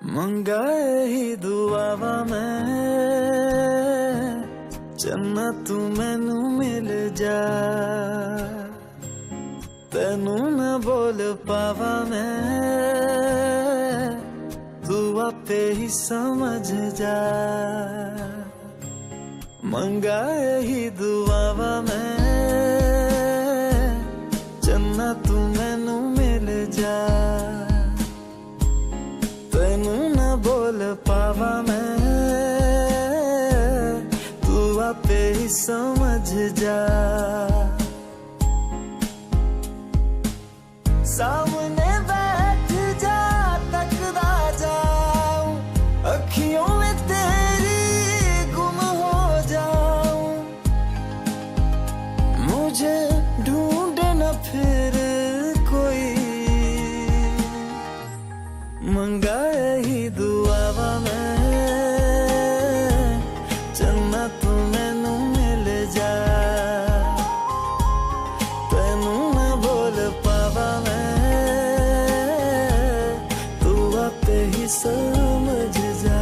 ਮੰਗਾਏ ਹੀ ਦੁਆਵਾਂ ਮੈਂ ਚੰਨਾ ਤੂੰ ਮੈਨੂੰ ਮਿਲ ਜਾ ਤੈਨੂੰ ਨਾ ਬੋਲ ਪਾਵਾਂ ਮੈਂ ਤੂੰ ਆਪੇ ही समझ जा मंगाए ही दुआवा मैं चन्ना तू मैनू मिल जा तैनू ना बोल पावा मैं तू आपे ही समझ जा सामने बैठ जा तकदा जाऊं अखियों में तेरी गुम हो जाऊं मुझे ढूंढे न फिर कोई मंगाए ही दुआवा मैं चन्ना तू मैनू मिल जा तैनू ना बोल पावा मैं तू आपे ही समझ जा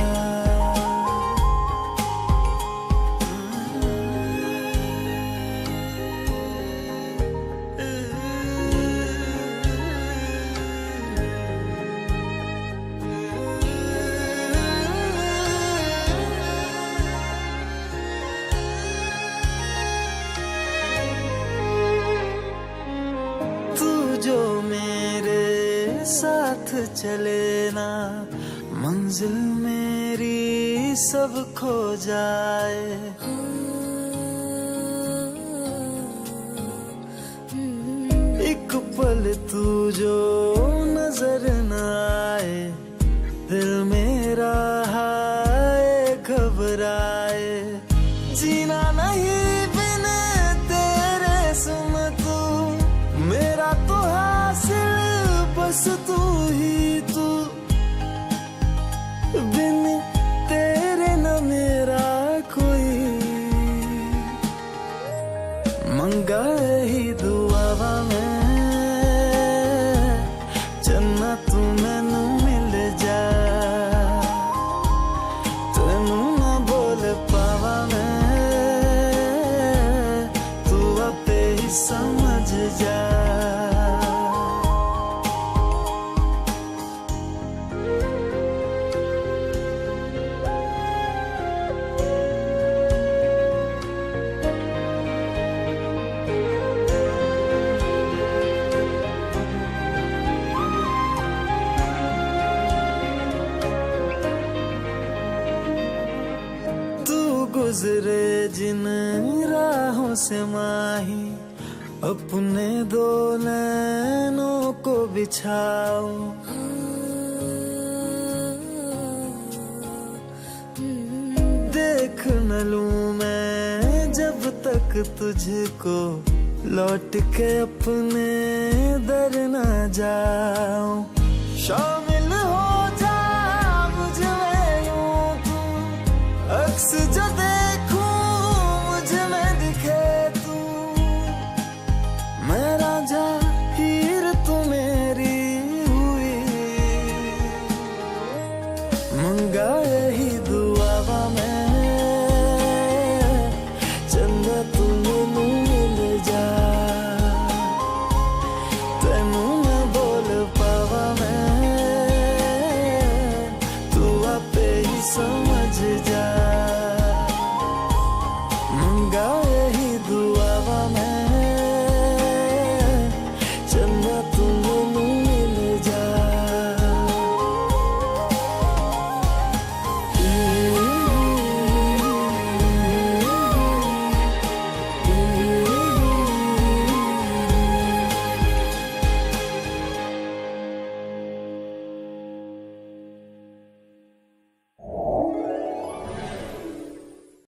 जो मेरे साथ चले ना मंजिल मेरी सब खो जाए एक पल तू जो नजर न आए दिल मेरा हाय घबराए जीना नहीं बिन तेरे सुन तू मेरा तो हासिल बस तू ही तू बिन तेरे न मेरा कोई मंगाए ही दुआवा मैं चन्ना तू मैनू मिल जा तैनू ना बोल पावा मैं तू आपे ही समझ जा गुजरे जिन राहों से माही अपने दो नैनों को बिछाऊं देख न लूं मैं जब तक तुझको लौट के अपने दर न जाऊं शामिल हो जा मुझ में यूं तू अक्स जो देखूं मुझ में दिखे तू मैं राजा हीर तू मेरी हुई मंगाए